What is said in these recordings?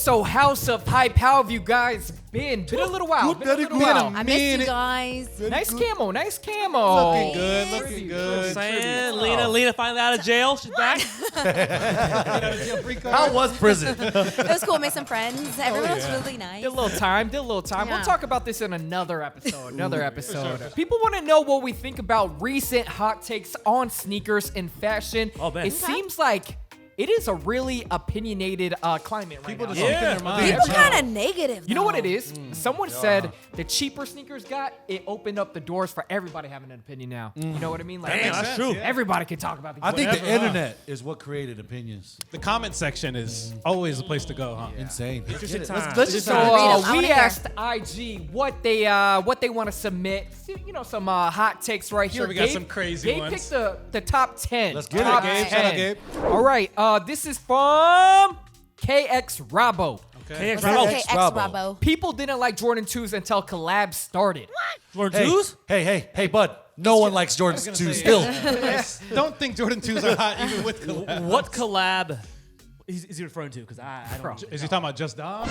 so House of Hype, how have you guys been? Been a little while. I missed you guys. Nice camo. Looking good. Lena finally out of jail. She's back. How was prison? It was cool. Made some friends. Everyone was really nice. Did a little time. Yeah. We'll talk about this in another episode. Sure. People want to know what we think about recent hot takes on sneakers and fashion. Oh, man. It seems like it is a really opinionated climate right People now. just speak their mind. People kind of negative. You know what it though. is? Someone said the cheaper sneakers it opened up the doors for everybody having an opinion now. You know what I mean? Like, Damn, that's true. Everybody can talk about these. I think the Whatever, huh? internet is what created opinions. The comment section is always the place to go, huh? Insane. Interesting time. Let's just So Read 'em. I we wanna hear. asked IG what they want to submit. You know, some hot takes right here. Sure, we got some crazy Gabe ones. picked the top 10. Let's get it, Top Gabe. 10. Shout out, Gabe. All right, this is from KX Rabo. Okay. KX What's up, Rabo. KX Bravo. Bravo? People didn't like Jordan 2s until collabs started. Jordan Hey, 2s? hey, bud. No one likes Jordan 2 say, still. I don't think Jordan 2s are hot even with collab. What collab is he referring to? Because I don't. Is he talking about Just Dom?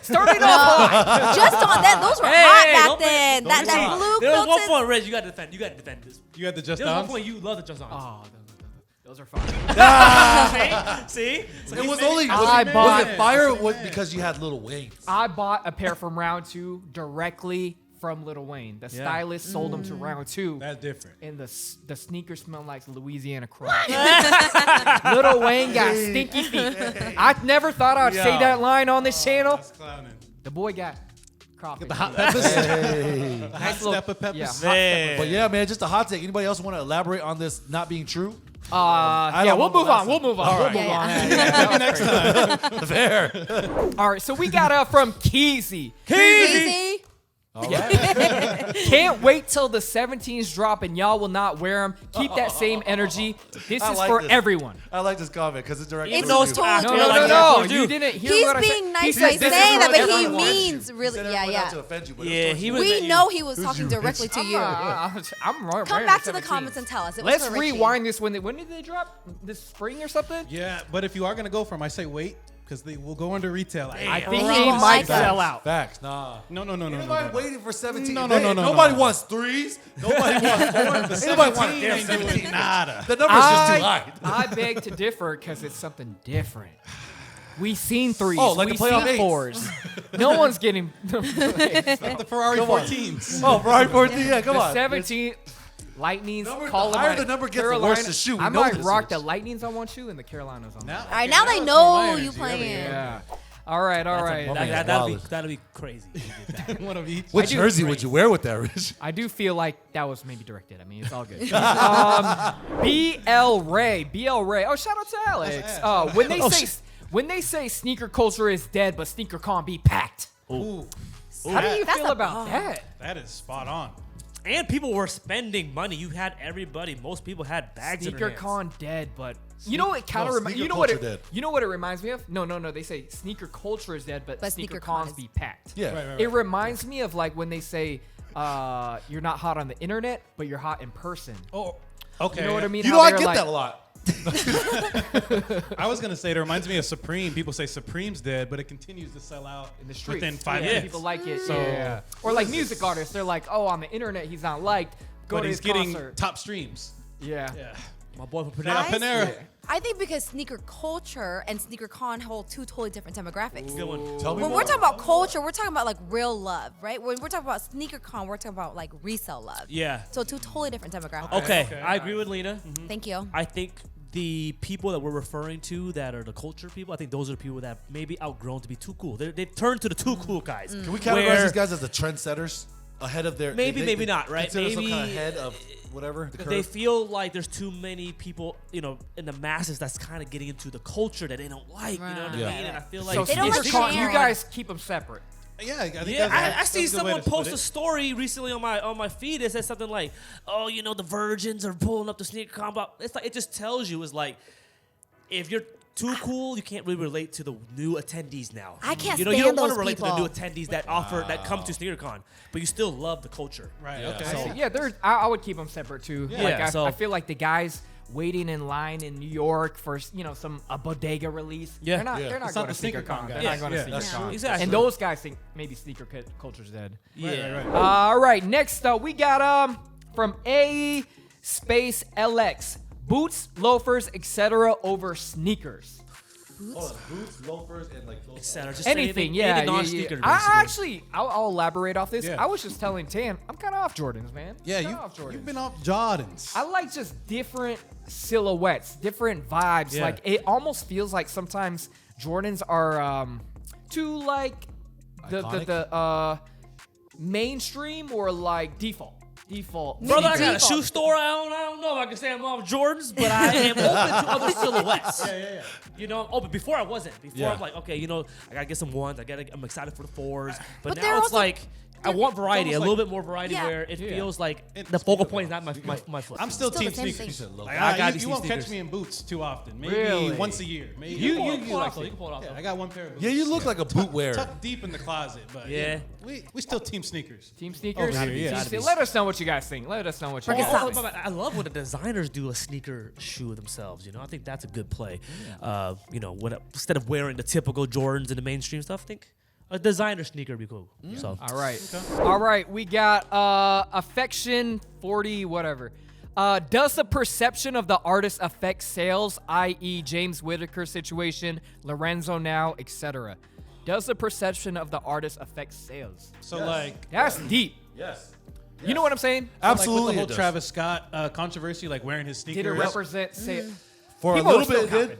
Started off. Just on that. Those were Hey, hot don't back then. don't That be- blue There was one filter. point, Reg, you got to defend. You got to defend this. You got the Just There was one Doms? point you love the Just Dons. Oh, those are fun. See? It was only I was bought- it fire because you had Little Wayne. I bought a pair from round 2 directly from Lil Wayne. The Yeah. stylist sold them to round 2. That's different. And the sneakers smell like Louisiana crop. Lil Wayne got stinky feet. I never thought I'd say Yeah. that line on this channel. That's clowning. The boy got crawfish. The hot peppers. Hey. The hot step of peppers. Yeah. Hey. But yeah, man, just a hot take. Anybody else want to elaborate on this not being true? Yeah, don't we'll know move the on. last We'll time. move on. All We'll right. move Yeah. on. Next time. Fair. All right, so we got from Keezy. Easy. Can't wait till the 17s drop and y'all will not wear them. Keep that same energy. This I is like for this. everyone. I like this comment because it's directed It's to you. those totally No, Feel no, like no, that no. for You you. didn't hear He's what I said. being nice He by said this saying is that, for but he everyone. means He really, said it yeah, went out yeah. to offend you, but Yeah, he was. We know he was Who's talking you, directly Rich? to you. I'm right. Come back to the comments and tell us. It was Let's for Richie. rewind this. When did they drop? This spring or something? Yeah, but if you are going to go for them, I say wait, because they will go under retail. I think He he won't might like sell it. out. Facts. Nah. No. Anybody waiting for 17? No. Nobody wants threes. Nobody wants 4. Nobody wants damn 17. Nada. The number's just too high. I beg to differ because it's something different. We seen 3s. Oh, like we the playoff seen eights. 4s. No one's getting The Ferrari 14s. Oh, Ferrari 14. Yeah, come the on. 17. Lightnings, The call higher them the number gets, the Carolina. worse the shoe. We I know might this, rock Rich. the Lightnings on one shoe and the Carolinas on one. Now, All right, now they that's know more my you energy. playing. Yeah. All right. That'd be crazy. One of each. What I do jersey agree. would you wear with that, Rich? I do feel like that was maybe directed. I mean, it's all good. BL Ray. Oh, shout out to Alex. When they say sneaker culture is dead, but sneaker con be packed. Ooh. How do you That's feel a about bar. that? That is spot on. And people were spending money. You had everybody. Most people had bags in their Sneaker hands. con dead, but you know what kind of sneaker you know what culture it dead. you know what it reminds me of? No. They say sneaker culture is dead, but sneaker sneaker con cons is- be packed. Yeah. Right. It reminds me of like when they say you're not hot on the internet, but you're hot in person. Oh, okay. You know what I mean? You How know, I they're get like- that a lot. I was going to say, it reminds me of Supreme. People say Supreme's dead, but it continues to sell out In the streets. within 5 Yeah, minutes. people like it. So- yeah. Or like music artists, they're like, oh, on the internet he's not liked. Go But to he's his getting concert. top streams. Yeah. Yeah. My boy from Shout out Panera. Panera. I think because sneaker culture and sneaker con hold two totally different demographics. Good one. Tell me When more. we're talking about culture, we're talking about like real love, right? When we're talking about sneaker con, we're talking about like resale love. Yeah. So two totally different demographics. Okay, I agree with Lena. Thank you. I think the people that we're referring to that are the culture people, I think those are the people that maybe outgrown to be too cool. They've turned to the too cool guys. Can we categorize these guys as the trendsetters ahead of their? Maybe, maybe not, right? Consider some Maybe- kind of head of whatever. The They curve. feel like there's too many people, in the masses that's kind of getting into the culture that they don't like. You know what Yeah. I mean? And I feel like So They don't sneaker like con, you sharing. guys keep them separate. Yeah, I think Yeah, I that's see a good way someone to post put a it. story recently on my feed that says something like, "Oh, the virgins are pulling up the sneaker combo." It's like it just tells you is like, if you're too cool, you can't really relate to the new attendees now. I can't you stand don't want those to relate to the people. new attendees that come to SneakerCon, but you still love the culture. Right, Yeah. okay. I see. Yeah, I would keep them separate too. Yeah. Like So- I feel like the guys waiting in line in New York for a bodega release. Yeah. they're not Yeah. they're not It's going not to the sneaker SneakerCon. con They're guys. not going to Yeah, SneakerCon. that's true. Exactly. And those guys think maybe sneaker culture's dead. Yeah. Right. All right, next up we got from A Space LX, boots, loafers, etc. over sneakers. Hold on, boots, loafers, and like those. Etc. Just Anything, yeah. yeah. Non-sneaker. I'll elaborate off this. Yeah. I was just telling Tan, I'm kind of off Jordans, man. Yeah, Kinda off Jordans. you've been off Jordans. I like just different silhouettes, different vibes. Yeah. Like it almost feels like sometimes Jordans are too like the mainstream or like default. Brother, I got a Default. shoe store. I don't know if I can say I'm off Jordans, but I am open to other silhouettes. Yeah. You know, but before I wasn't. Before Yeah. I'm like, okay, I gotta get some ones. I'm excited for the fours. But But they're now it's also- like I want variety, a almost little like- bit more variety, Yeah. where it Yeah. feels like It's the focal point is not my foot. I'm still Still team the same sneakers. thing. Like, I gotta you see won't catch sneakers. me in boots too often. Maybe Really? once a year. Maybe You can you pull it like off, though. to. You can pull it off, Yeah, though. I got one pair of boots. Yeah, you look like a boot wearer. tucked deep in the closet, but Yeah. we still team sneakers. Team sneakers. Over here, yeah. Team let us know what you guys think. Let us know what you Forget guys think. socks. I love when the designers do a sneaker shoe themselves. I think that's a good play. Instead of wearing the typical Jordans and the mainstream stuff, I think a designer sneaker would be cool. So All right. We got Affection 40 whatever. Does the perception of the artist affect sales, i.e. James Whittaker situation, Lorenzo now, etc.? Does the perception of the artist affect sales? So like That's deep. Yes. You know what I'm saying? Absolutely. like with the it whole does. Travis Scott controversy, like wearing his sneakers. Did it represent sales? For People a are little bit, still it did.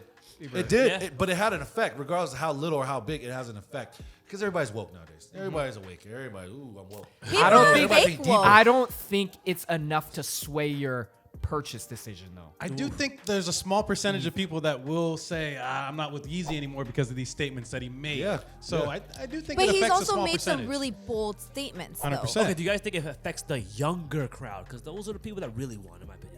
It did, Yeah. but it had an effect, regardless of how little or how big. It has an effect because everybody's woke nowadays. Everybody's awake. Everybody, ooh, I'm woke. People I don't are think- fake woke. I don't think it's enough to sway your purchase decision, though. I do think there's a small percentage of people that will say, I'm not with Yeezy anymore because of these statements that he made. Yeah. So Yeah. I do think But it he's affects a also small made percentage. some really bold statements, though. 100%. okay, do you guys think it affects the younger crowd? Because those are the people that really want, in my opinion.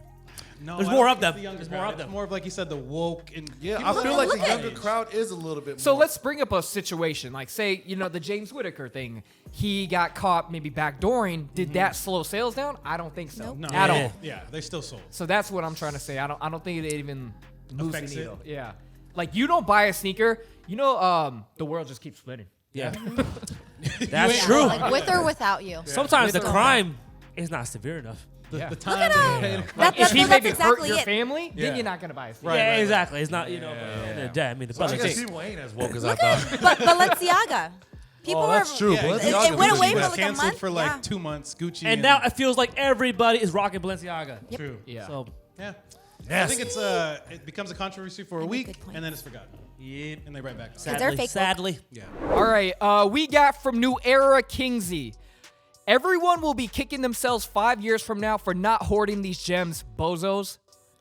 No, There's I more don't of think it's them. the younger There's more crowd. of them. It's more of like you said, the woke and Yeah, people I feel are like look the at younger it. crowd is a little bit So more. let's bring up a situation. Like, say, the James Whittaker thing. He got caught maybe backdooring. Did that slow sales down? I don't think so. Nope. No, At Yeah. all. Yeah, they still sold. So that's what I'm trying to say. I don't think it even moves the Affects it? needle. Yeah. Like, you don't buy a sneaker, the world just keeps spinning. Yeah, You that's ain't true. wrong. Like with or without you. Sometimes the With or crime is not severe enough. Yeah. The time at him. they- That- If he that's maybe exactly hurt your it. family, Yeah. then you're not going to buy a sneaker. Right, yeah, right, exactly. It's not, but I mean, the I brother guess thing. people ain't as woke as I Look thought. at but Balenciaga. People Oh, that's were, true. Yeah, Balenciaga it went was away bad. for like a canceled month. for like Yeah. 2 months. Gucci And now it feels like everybody is rocking Balenciaga. Yep. true. Yeah. So, Yeah. I Yes. think it becomes a controversy for a make week good points. and then it's forgotten. yeah. And they right back on. they're Sadly, fake woke. sadly. Yeah. All right. We got from New Era Kingsy. Everyone will be kicking themselves 5 years from now for not hoarding these gems, bozos.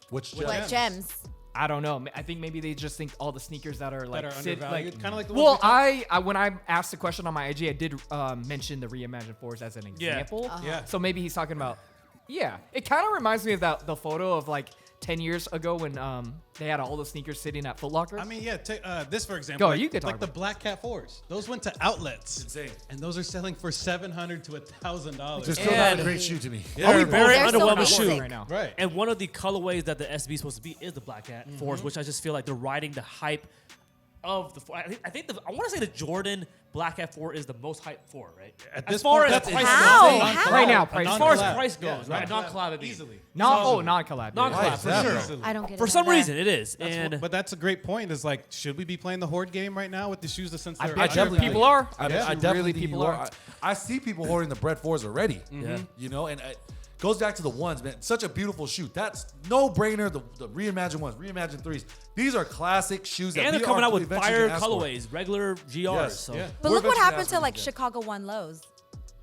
Which What gems? I don't know. I think maybe they just think all the sneakers that are like That are sit, undervalued. like Kind of like the well, ones we I when I asked the question on my IG, I did mention the reimagined fours as an Yeah. example. Yeah. So maybe he's talking about. Yeah, it kind of reminds me of the photo of like 10 years ago when they had all the sneakers sitting at Foot Locker. I mean, yeah. Take this for example. Go, like, you could talk like the about Black Cat 4s. Those went to outlets. insane. And those are selling for $700 to $1,000. They're still not And- a great shoe to me. They're very They're so underwhelming basic. shoe. right now. Right. And one of the colorways that the SB is supposed to be is the Black Cat Force, which I just feel like they're riding the hype of the four. I think I want to say the Jordan Black Cat 4 is the most hype 4, right? At as this far point, as that's price How? goes. How? Right now, A price. As far as non-collab. price goes, Yeah, right? Non-collab Easily. Non-collab. Non-collab. Why is that? Easily. I don't get it. For some either. reason, it is. That's And but that's a great point. Is like, should we be playing the hoard game right now with the shoes that since they're bet you undervalued? people are. I, bet I you definitely really think people you are. I see people hoarding the Bread 4s already. Yeah. You know, and it goes back to the ones, man. Such a beautiful shoe. That's no brainer. The reimagined ones, reimagined 3s. These are classic shoes that and we they're coming are out with eventually fire gonna ask for. colorways, regular GRs. Yes, So yeah. But We're look what eventually happened to asking like for that. Chicago 1 lows.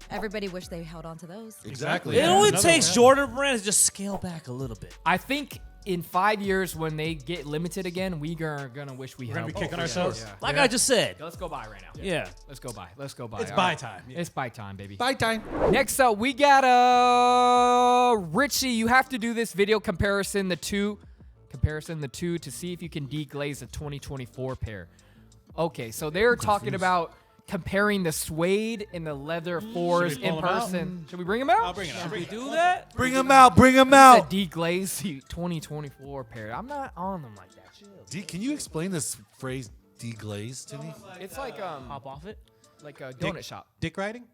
Everybody wished they held on to those. Exactly. it Yeah. only Another takes one. Jordan brands to just scale back a little bit. I think in 5 years when they get limited again, we are gonna wish we We're gonna held. be kicking for ourselves. sure. Like I just said. Let's go buy right now. Yeah. Let's go buy. Let's go buy. It's All buy right. time. Yeah. It's buy time, baby. Buy time. Next up, we got Richie. You have to do this video comparison the two to see if you can deglaze a 2024 pair. Okay, so they're talking about comparing the suede and the leather 4s Should we pull in 'em out? person. Should we bring them out? I'll bring it. I'll bring it. Do that? Bring them out. Bring them It's a out. deglaze 2024 pair. I'm not on them like that. Chill. Can you explain this phrase "deglaze" to me? It's like Hop off it. like a donut shop. Dick riding?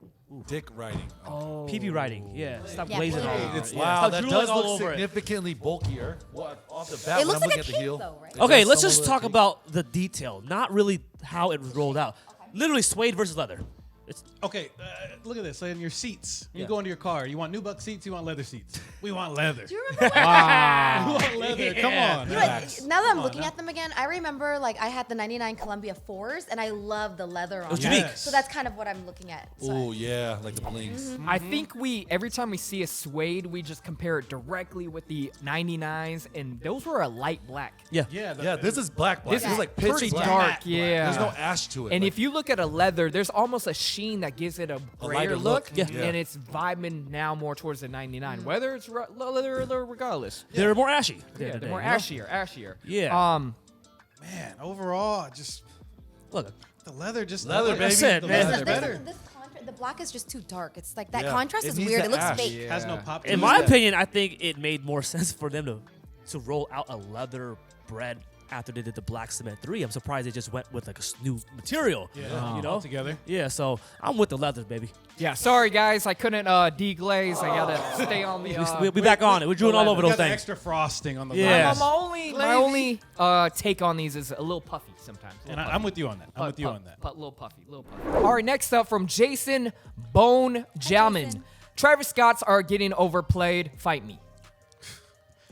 Dick writing. Oh, PP writing. Yeah. Stop Yeah, glazing PP all writing. over It's it. wow. Stop That drooling does all look over it. significantly bulkier. Off the bat, It looks when I'm like looking a at the cape heel. though, right? It Okay, does let's somewhat just look talk like- about the detail, not really how it was rolled out. Literally suede versus leather. It's Okay, look at this. So in your seats, you Yeah. go into your car. You want nubuck seats? You want leather seats? We want leather. Do you remember? We want leather. Come Yeah. on. You know, Facts. now that I'm looking at them again, I remember like I had the '99 Columbia 4s, and I love the leather on was them. unique. So that's kind of what I'm looking at. So Oh yeah, like the blings. Mm-hmm. I think every time we see a suede, we just compare it directly with the 99s, and those were a light black. yeah. Yeah. Yeah, this is black. This This is is like pitch pretty black. dark, yeah. There's no ash to it. And like, if you look at a leather, there's almost a sheen that gives it a grayer lighter look, look. Yeah. Yeah. and it's vibing now more towards the 99. Whether it's leather or regardless, They're more ashy. yeah, they're more ashier. Yeah. Man, overall, just Look, the leather just Leather, like I baby. said, The man, leather. they're better. the black is just too dark. It's like that Yeah. contrast It is needs weird. the It looks ash. fake. Yeah. Has no pop. to in it. my opinion, I think it made more sense for them to roll out a leather bread after they did the black cement 3. I'm surprised they just went with like a new material. Yeah, You know? all together. Yeah, so I'm with the leather, baby. Yeah, sorry guys, I couldn't deglaze. I gotta stay on the. We'll be back on it. We're drooling all over We those got the things. extra frosting on the Yeah. leather. my only take on these is a little puffy sometimes. And I'm with you on that. I'm with you on that. Little puffy. All right, next up from Jason Bone Jamin. Jason. Travis Scott's are getting overplayed. Fight me.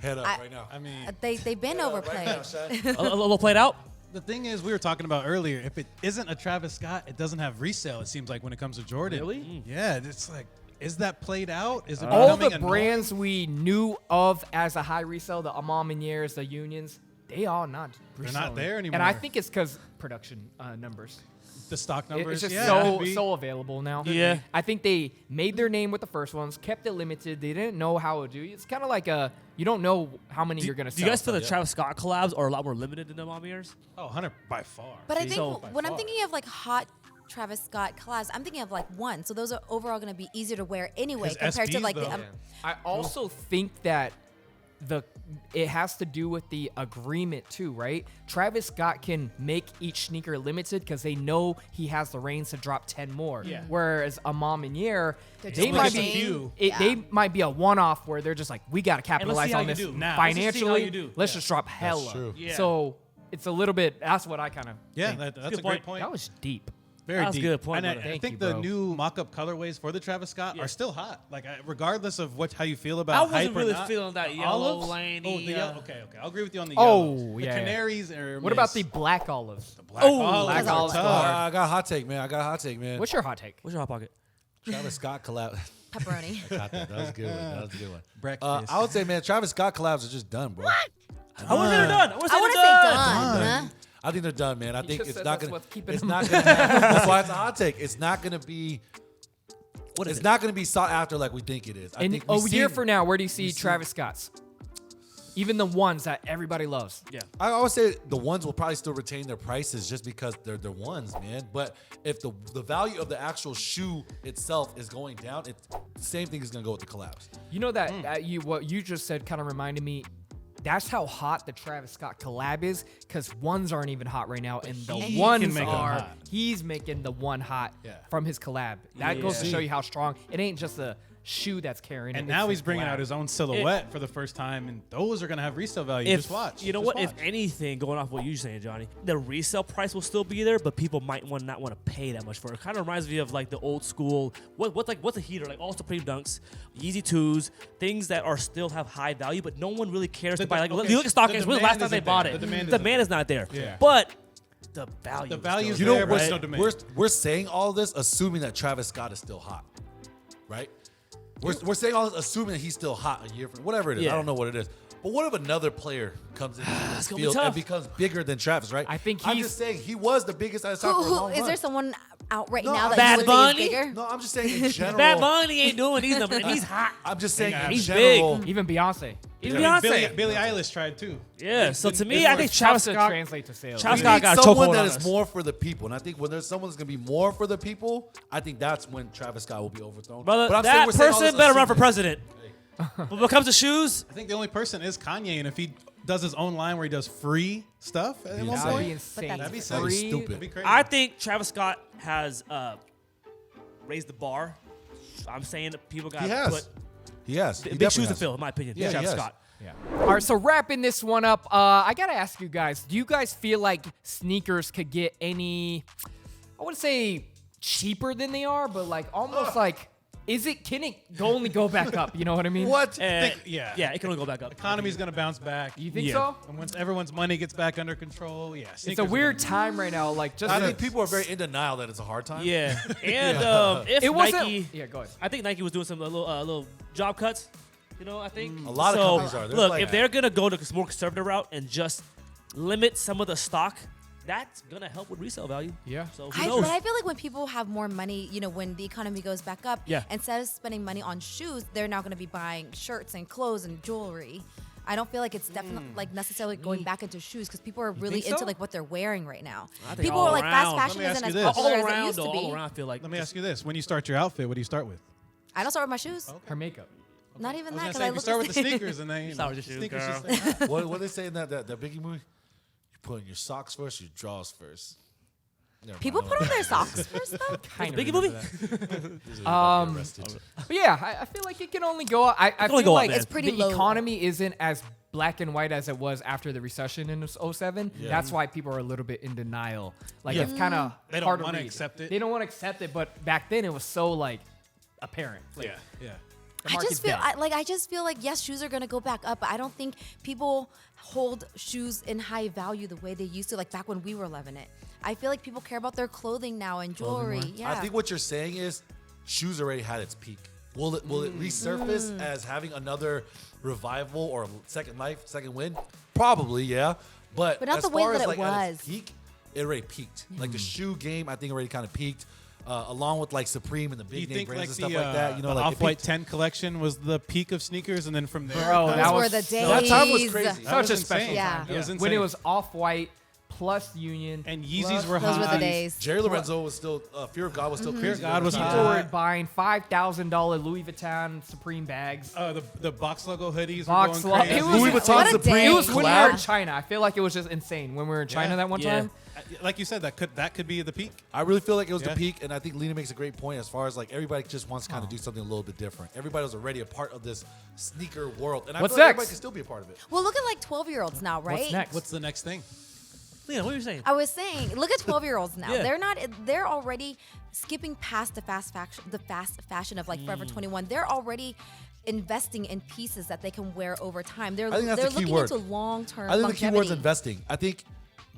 head up right now. I mean, They've been overplayed. A little played out. the thing is, we were talking about earlier. If it isn't a Travis Scott, it doesn't have resale. It seems like when it comes to Jordan. Really? Yeah, it's like, is that played out? Is it All becoming the annoying? brands we knew of as a high resale, the Amaminiers, the Unions, they all not. They're not there And I anymore. think it's because production numbers. The stock It's numbers? just yeah, so could be. so available now. Yeah. I think they made their name with the first ones, kept it limited. They didn't know how it would do. It's kind of like you don't know how many you're gonna Do sell. you guys feel the Travis Scott collabs are a lot more limited than the mom years? Oh, 100 by far. But I think So- when I'm thinking of like hot Travis Scott collabs, I'm thinking of like one. So those are overall going to be easier to wear anyway His compared to SPs like though. the. Yeah. I also think that it has to do with the agreement too, right? Travis Scott can make each sneaker limited because they know he has the reins to drop 10 more. Yeah. Whereas a Mom and Year, They're they just might pushing. be they might be a one-off where they're just like, we got to capitalize see how on you this do. Now. Let's just see how financially. you do. Let's Yeah. just drop hella. true. Yeah. So it's a little bit. That's what I kind of. Yeah, think. that's good a great point. point. That was deep. Very That's a deep. good point, And I, brother. I Thank think you, the bro. new mock-up colorways for the Travis Scott Yeah. are still hot. Like, regardless of how you feel about I wasn't hype or really not. feeling that The yellow olives? laney, Oh, the yellow. uh, Okay. I'll agree with you on the Oh, yellow. yeah. The canaries are What about the miss. black olives? black Oh, olives black are olives tough. are- I got a hot take, man. I got a hot take, man. What's your hot take? What's your hot pocket? Travis Scott collab. Pepperoni. Got that. That was a good one. That was a good one. Breakfast. I would say, man, Travis Scott collabs are just done, bro. I want to say they're done. I want to I say want to they're say done. done. I think they're done, man. I think just it's said not that's gonna. what's keeping It's them- not gonna. That's why it's a hot take. It's not gonna be. What is It's it? not gonna be sought after like we think it is. I And think a we year see- from now, where do you see Travis Scott's? Even the ones that everybody loves. Yeah. I always say the ones will probably still retain their prices just because they're ones, man. But if the value of the actual shoe itself is going down, the same thing is gonna go with the collabs. You know that what you just said kind of reminded me. That's how hot the Travis Scott collab is, because ones aren't even hot right now, and the he ones can make 'em are. hot. He's making the one hot Yeah. from his collab. That goes to show you how strong. It ain't just a shoe that's carrying it. And it's now the he's bringing collab. out his own silhouette for the pay time, and those are gonna have resale value. If, Just watch. You know Just what? If watch. anything, going off what you're saying, Johnny, the resale price will still be there, but people might not want to pay that much for it. Kind of reminds me of like the old school. What's a heater? Like all Supreme Dunks, Yeezy 2s, things that are still have high value, but no one really cares to buy. Like okay, you look at StockX. the When's the demand last time isn't they bought there. it? The demand The isn't demand is not there. Yeah. But the value. The is value's still You know, there, we're, but no demand. we're saying all this assuming that Travis Scott is still hot, right? We're saying all this assuming that he's still hot a year from whatever it is. Yeah. I don't know what it is. But what if another player comes into this gonna be field tough. and becomes bigger than Travis, right? I think I'm he's- just saying he was the biggest at his time for a long Is run. there someone out right No, now that Bad you would Bunny? think is bigger? No, I'm just saying in general. Bad Bunny ain't doing these numbers, and he's hot. I'm just saying in He's general. Even Beyonce. Even I mean, Beyonce. Billie Eilish tried too. Yeah. So to me, It's I think tough Travis to Scott. translate to sales. Travis We Scott need got a someone chokehold that on is us. more for the people, and I think when there's someone that's gonna be more for the people, I think that's when Travis Scott will be overthrown. Brother, But I'm saying that we're saying all person this better run for assuming. president. But when it comes to shoes, I think the only person is Kanye, and if he does his own line where he does free stuff at one insane. That'd be point, insane. that's that'd be That'd be sick. stupid. That'd be crazy. I think Travis Scott has raised the bar. I'm saying that people got He to has. put He has. He big definitely shoes to has. fill, in my opinion. Yeah, he Travis has. Scott. Yeah. All right, so wrapping this one up, I gotta ask you guys: do you guys feel like sneakers could get any? I wouldn't say cheaper than they are, but like almost like, can it only go back up? You know what I mean? What? yeah. Yeah, it can only go back up. Economy's gonna bounce back. You think Yeah. so? And once everyone's money gets back under control, yeah. It's a weird time right now. Like just I think people are very in denial that it's a hard time. Yeah, and if it wasn't. Nike, Yeah, go ahead. I think Nike was doing some little job cuts. You know, I think A lot of So, companies are. There's Look, like- if they're gonna go the more conservative route and just limit some of the stock, that's gonna help with resale value. Yeah. So who knows? But I feel like when people have more money, when the economy goes back up, Yeah. instead of spending money on shoes, they're now going to be buying shirts and clothes and jewelry. I don't feel like it's definitely like necessarily going back into shoes because people are really think into so? like what they're wearing right now. I think People all are like fast around. fashion Let me isn't ask as you this. popular all as it around, used to though, be. all around, I feel like. Let me ask you this: when you start your outfit, what do you start with? I don't start with my shoes. Her makeup. Not even I was that gonna because say, I if you look start the with the same. sneakers, and then Start with your shoes, sneakers girl. just like, What they say in that Biggie movie? You put in your socks first, your drawers first. Never mind, People I put don't on their socks first though. Kind of Biggie remember movie? that. know. These are about to get arrested. But yeah, I feel like it can only go up. I only feel go up, like man. It's pretty the low. economy isn't as black and white as it was after the recession in 07. That's why people are a little bit in denial. Like it's kind of They don't hard to wanna read. accept it. They don't want to accept it, but back then it was so like apparent. Like, yeah, yeah. the I market's just feel dead. I just feel like yes, shoes are gonna go back up, but I don't think people hold shoes in high value the way they used to, like back when we were loving it. I feel like people care about their clothing now and jewelry. Yeah. I think what you're saying is shoes already had its peak. Will it resurface as having another revival or second life, second wind? Probably, yeah. But not as the way far that as it like at its was. peak, it already peaked. Like the shoe game, I think already kind of peaked. Along with like Supreme and the Do you big name think brands like and the, stuff like that, you know, the like it Off-White peaked. 10 collection was the peak of sneakers, and then from there, Bro, Those that were was the so- days. That time was crazy. That Such was a insane. special Yeah. time. It was When insane. it was Off-White plus Union. And Yeezys plus- were Those hot. were the days. Jerry Lorenzo was still Fear of God was still crazy. God was at the hot. time. People were buying $5,000 Louis Vuitton Supreme bags. The box logo hoodies Box were lo- going crazy. it was- Louis What Vuitton a Supreme day. It was when we were in collab. China. I feel like it was just insane when we were in China Yeah. that one Yeah. time. Like you said, that could be the peak. I really feel like it was the Yeah. peak, and I think Lena makes a great point as far as like everybody just wants to kind of do something a little bit different. Everybody was already a part of this sneaker world, and I What's feel like next? everybody can still be a part of it. Well, look at like 12-year-olds now, right? What's next? What's the next thing? Lena, what are you saying? I was saying, look at 12-year-olds now. Yeah. They're already skipping past the fast fashion of like Forever 21. They're already investing in pieces that they can wear over time. They're I think that's they're the key looking word. into long-term I think the longevity. key word's investing. I think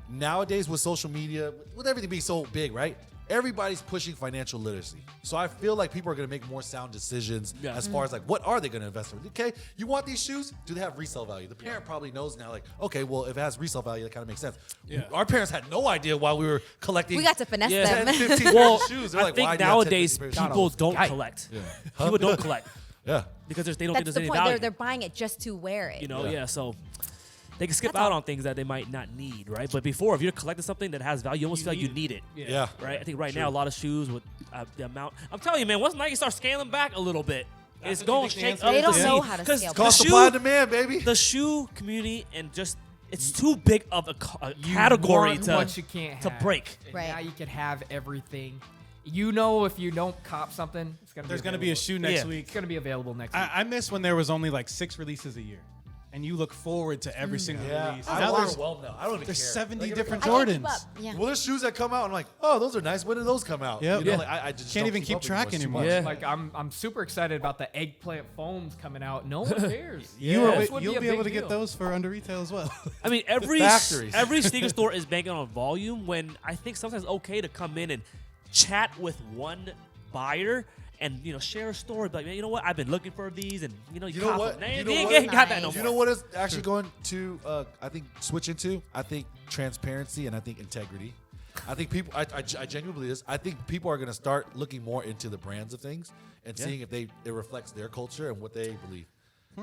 nowadays with social media, with everything being so big, right? Everybody's pushing financial literacy. So I feel like people are going to make more sound decisions Yeah. as far as like, what are they going to invest in? Okay, you want these shoes? Do they have resale value? The parent probably knows now, like, okay, well, if it has resale value, that kind of makes sense. Yeah. Our parents had no idea while we were collecting We got to finesse Yeah. them. 10, 15 Well, pairs of shoes. They're I like, why think do you have 10, nowadays 15 pairs of people shoes? don't Yikes. collect. Huh? People don't collect Yeah. because they don't That's think there's the any point. value. They're buying it just to wear it. You know, Yeah. yeah. So they can skip That's out all. on things that they might not need, right? But before, if you're collecting something that has value, you almost feel like you need it. Yeah. Right? I think right now a lot of shoes with the amount. I'm telling you, man. Once Nike starts scaling back a little bit, it's what you going to think the shake answer up They the don't scene. know how to 'Cause scale the back. Cost shoe- supply and demand, baby. The shoe community and just it's too big of a You category want to what you can't to have. break. And Right. Now you can have everything. You know, if you don't cop something, it's gonna There's be going to be a available. shoe next Yeah. week. It's gonna be available next week. I miss when there was only like 6 releases a year, and you look forward to every single release. I'm Now there's overwhelmed now. I don't even there's care. 70 Like, different I can't keep Jordans. up. Yeah. Well, there's shoes that come out, and I'm like, oh, those are nice. When did those come out? Yep. You know, Yeah. like, I just Can't don't even keep up track It's too anymore. much. Yeah. Like I'm super excited about the eggplant foams coming out. No one cares. You This would you'll a be big able to deal. get those for under retail as well. I mean, every factories. every sneaker store is banking on volume. When I think sometimes it's okay to come in and chat with one buyer and share a story. Like, man, you know what? I've been looking for these, and you You know cop what? them. You They know ain't what? got that no Nice. You more. know what is actually going to, I think, switch into? I think transparency and I think integrity. I think people, I genuinely believe this. I think people are going to start looking more into the brands of things and seeing if it reflects their culture and what they believe.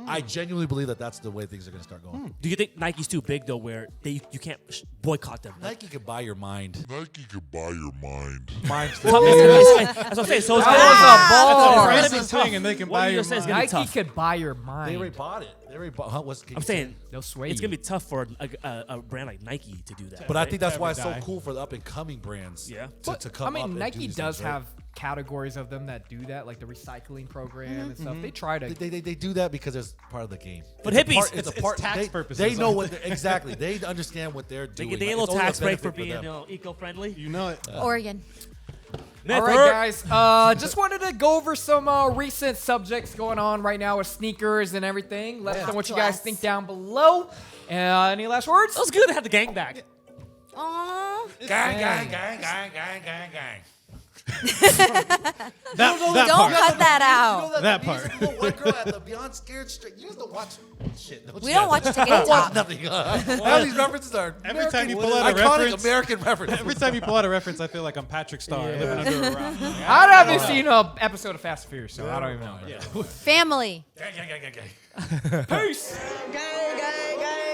I genuinely believe that that's the way things are going to start going. Do you think Nike's too big though, where you can't boycott them? Nike can buy your mind. Nike could buy your mind. Mind's That's what I'm saying. So it's That It's a racist thing, and they can What buy you your just said is mind. gonna be Nike tough. could buy your They mind. already bought it. They already bought. I'm saying They'll sway it's you. gonna be tough for a brand like Nike to do that. But I right? think that's why it's so die. cool for the up and coming brands. Yeah. To come I mean, up and do Nike these does things, right? have categories of them that do that, like the recycling program and stuff. They try to. They do that because it's part of the game. But It's a hippies, part- it's a part. tax they, purposes. They know what exactly. They understand what they're They doing. get a Like, little it's only a tax break for benefit being them. eco-friendly. You know it. Oregon. All right, guys. Just wanted to go over some recent subjects going on right now with sneakers and everything. Let us know what you guys think down below. Any last words? It was good to have the gang back. Aww. Gang. That Don't part. cut that out. That part. The little white girl at the Beyond Scared Straight. You guys don't watch shit. Don't We you don't guys? watch Ticket I don't watch Top. nothing. All these references are Every time you American- pull out a iconic reference- American reference. Every time you pull out a reference, I feel like I'm Patrick Star living under a rock. I haven't seen an episode of Fast and Furious, so I don't even know. Family. Gang. Peace. Gang, gang, gang.